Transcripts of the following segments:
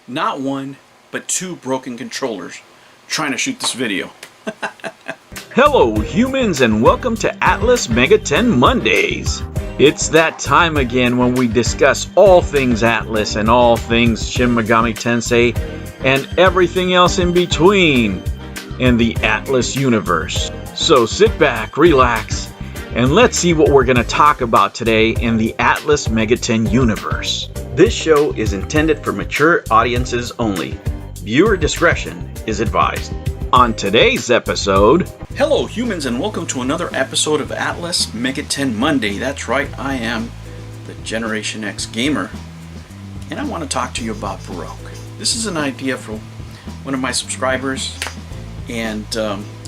not one, but two broken controllers trying to shoot this video. Hello humans, and welcome to Atlas Mega 10 Mondays. It's that time again when we discuss all things Atlas and all things Shin Megami Tensei and everything else in between in the Atlas universe. So sit back, relax, and let's see what we're going to talk about today in the Atlas Mega 10 universe. This show is intended for mature audiences only. Viewer discretion is advised. On today's episode... Hello humans, and welcome to another episode of Atlas Mega 10 Monday. That's right, I am the Generation X gamer, and I want to talk to you about Baroque. This is an idea for one of my subscribers, and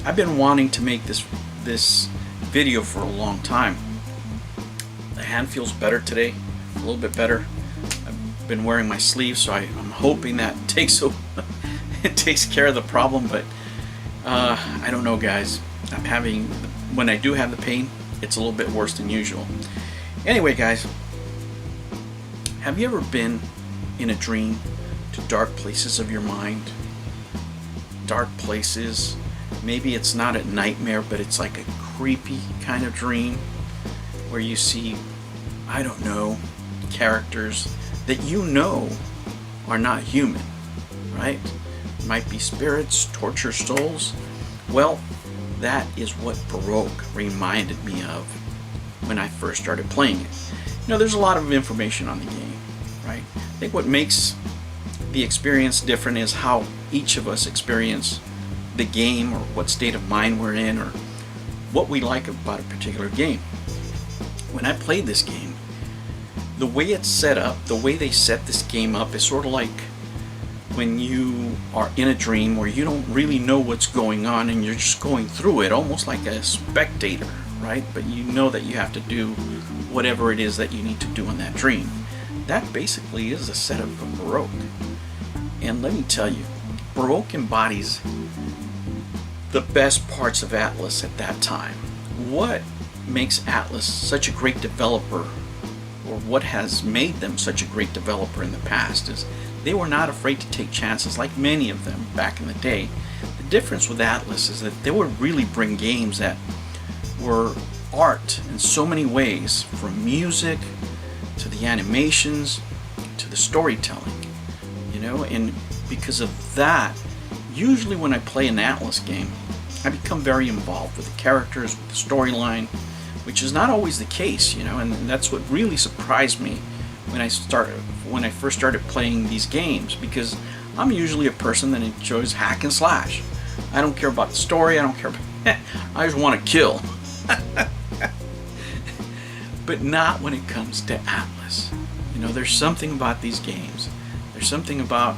I've been wanting to make this video for a long time. The hand feels better today, a little bit better. I've been wearing my sleeve, so I'm hoping that it takes care of the problem, but I don't know, guys. When I do have the pain, it's a little bit worse than usual. Anyway, guys, have you ever been in a dream to dark places of your mind? Dark places. Maybe it's not a nightmare, but it's like a creepy kind of dream where you see, I don't know, characters that you know are not human, right? Might be spirits, tortured souls. Well, that is what Baroque reminded me of when I first started playing it. You know, there's a lot of information on the game, right? I think what makes the experience different is how each of us experience the game, or what state of mind we're in, or what we like about a particular game. When I played this game, the way it's set up, the way they set this game up is sort of like when you are in a dream where you don't really know what's going on and you're just going through it almost like a spectator, right? But you know that you have to do whatever it is that you need to do in that dream. That basically is a setup of Baroque. And let me tell you, Baroque embodies the best parts of Atlas at that time. What makes Atlas such a great developer, or what has made them such a great developer in the past, is they were not afraid to take chances like many of them back in the day. The difference with Atlas is that they would really bring games that were art in so many ways, from music to the animations to the storytelling, you know. And because of that, usually when I play an Atlas game, I become very involved with the characters, with the storyline, which is not always the case, you know. And that's what really surprised me when I first started playing these games, because I'm usually a person that enjoys hack and slash. I don't care about the story, I don't care about I just want to kill. But not when it comes to Atlas. You know, there's something about these games. There's something about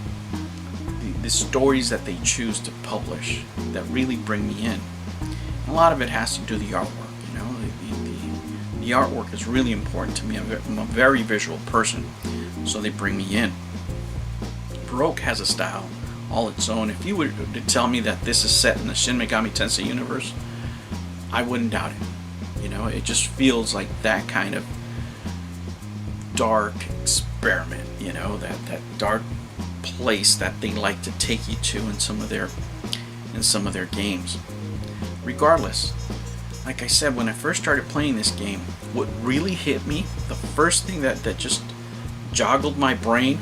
the stories that they choose to publish that really bring me in. And a lot of it has to do with the artwork. You know, the artwork is really important to me. I'm a very visual person, so they bring me in. Baroque has a style all its own. If you were to tell me that this is set in the Shin Megami Tensei universe, I wouldn't doubt it. You know, it just feels like that kind of dark experiment, you know, that dark place that they like to take you to in some of their games. Regardless, like I said, when I first started playing this game, what really hit me, the first thing that just joggled my brain,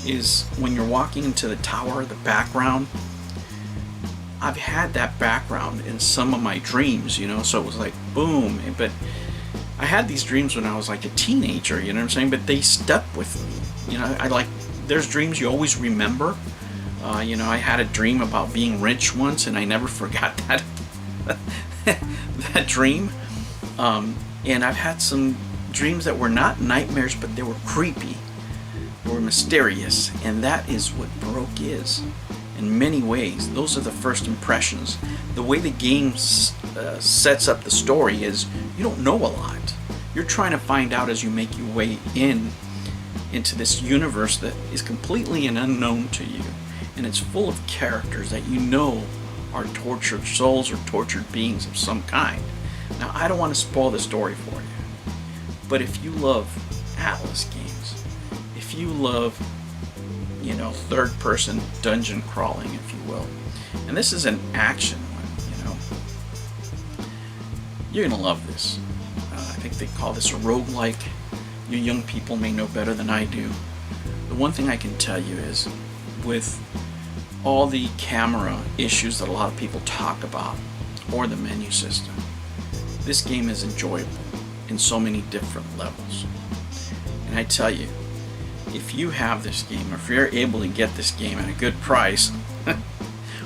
is when you're walking into the tower, the background. I've had that background in some of my dreams, you know, so it was like boom. But I had these dreams when I was like a teenager, you know what I'm saying? But they stuck with me. You know, there's dreams you always remember. You know, I had a dream about being rich once, and I never forgot that that dream. And I've had some dreams that were not nightmares, but they were creepy, they were mysterious, and that is what Baroque is. In many ways, those are the first impressions. The way the game sets up the story is you don't know a lot. You're trying to find out as you make your way into this universe that is completely an unknown to you, and it's full of characters that you know are tortured souls or tortured beings of some kind. Now, I don't want to spoil the story for you, but if you love Atlas games, if you love third-person dungeon crawling, if you will. And this is an action one. You're gonna love this. I think they call this a roguelike. You young people may know better than I do. The one thing I can tell you is, with all the camera issues that a lot of people talk about, or the menu system, this game is enjoyable in so many different levels. And I tell you, if you have this game, or if you're able to get this game at a good price,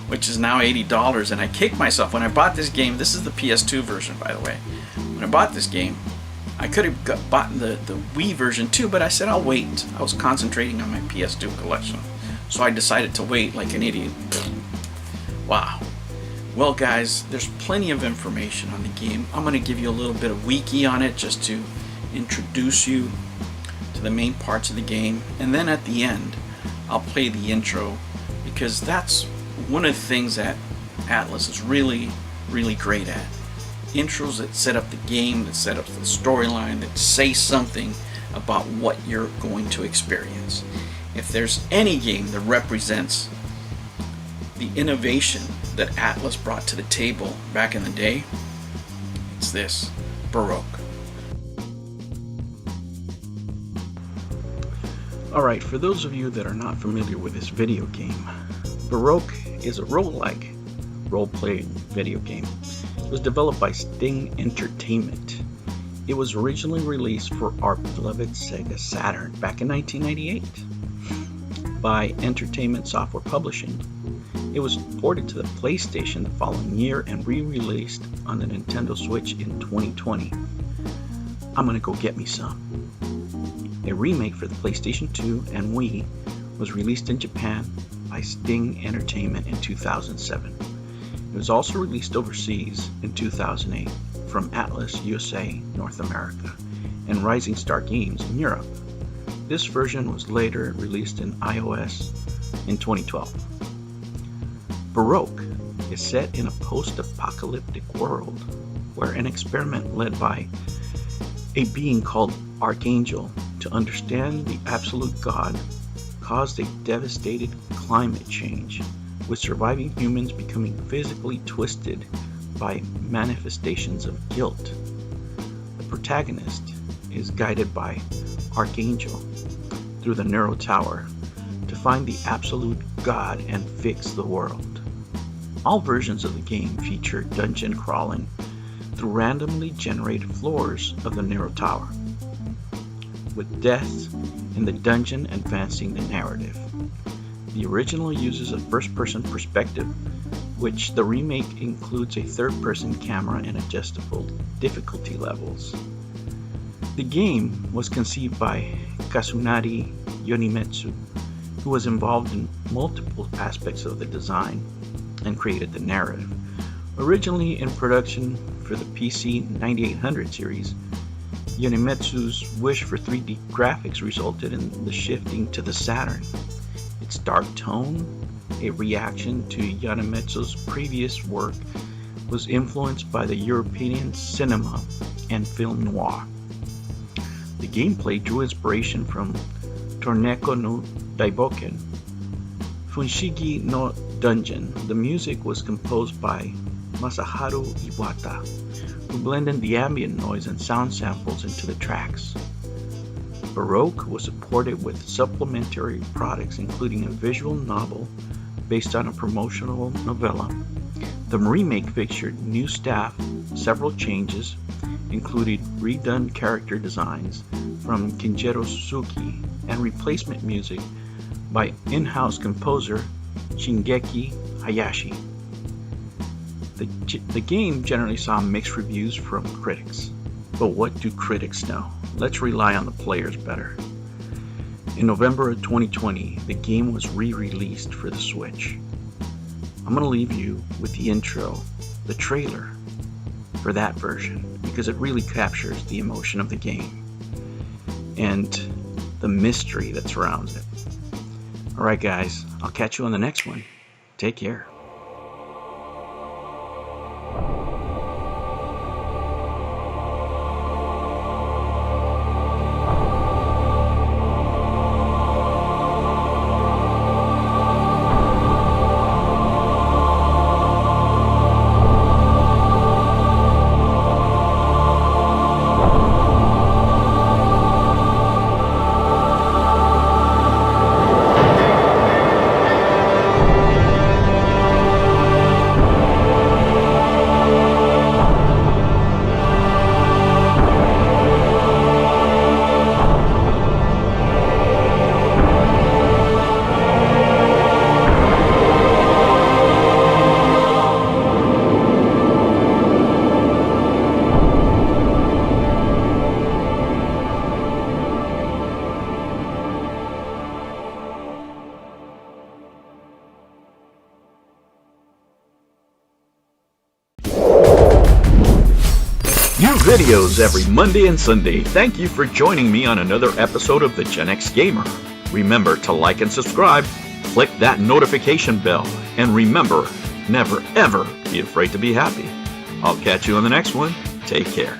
which is now $80, and I kicked myself when I bought this game. This is the PS2 version, by the way. When I bought this game, I could have bought the Wii version too, but I said I'll wait. I was concentrating on my PS2 collection, so I decided to wait like an idiot. Wow. Well, guys, there's plenty of information on the game. I'm going to give you a little bit of wiki on it just to introduce you to the main parts of the game, and then at the end I'll play the intro, because that's one of the things that Atlus is really great at. Intros that set up the game, that set up the storyline, that say something about what you're going to experience. If there's any game that represents the innovation that Atlus brought to the table back in the day, it's this, Baroque. Alright, for those of you that are not familiar with this video game, Baroque is a roguelike role-playing video game. It was developed by Sting Entertainment. It was originally released for our beloved Sega Saturn back in 1998 by Entertainment Software Publishing. It was ported to the PlayStation the following year and re-released on the Nintendo Switch in 2020. I'm gonna go get me some. A remake for the PlayStation 2 and Wii was released in Japan by Sting Entertainment in 2007. It was also released overseas in 2008 from Atlus USA North America and Rising Star Games in Europe. This version was later released in iOS in 2012. Baroque is set in a post-apocalyptic world where an experiment led by a being called Archangel to understand the absolute God caused a devastating climate change, with surviving humans becoming physically twisted by manifestations of guilt. The protagonist is guided by Archangel through the Nero Tower to find the absolute God and fix the world. All versions of the game feature dungeon crawling through randomly generated floors of the Nero Tower, with death in the dungeon advancing the narrative. The original uses a first-person perspective, which the remake includes a third-person camera and adjustable difficulty levels. The game was conceived by Kazunari Yonimetsu, who was involved in multiple aspects of the design and created the narrative. Originally in production for the PC 9800 series, Yonimetsu's wish for 3D graphics resulted in the shifting to the Saturn. Its dark tone, a reaction to Yonimetsu's previous work, was influenced by the European cinema and film noir. The gameplay drew inspiration from Torneko no Daiboken, Funshigi no Dungeon. The music was composed by Masaharu Iwata, who blended the ambient noise and sound samples into the tracks. Baroque was supported with supplementary products, including a visual novel based on a promotional novella. The remake featured new staff, several changes, including redone character designs from Kenjiro Suzuki and replacement music by in-house composer Shingeki Hayashi. The game generally saw mixed reviews from critics. But what do critics know? Let's rely on the players better. In November of 2020, the game was re-released for the Switch. I'm going to leave you with the intro, the trailer, for that version, because it really captures the emotion of the game and the mystery that surrounds it. Alright guys, I'll catch you on the next one. Take care. videos every Monday and Sunday. Thank you for joining me on another episode of the Gen X Gamer. Remember to like and subscribe, click that notification bell, and remember, never ever be afraid to be happy. I'll catch you on the next one. Take care.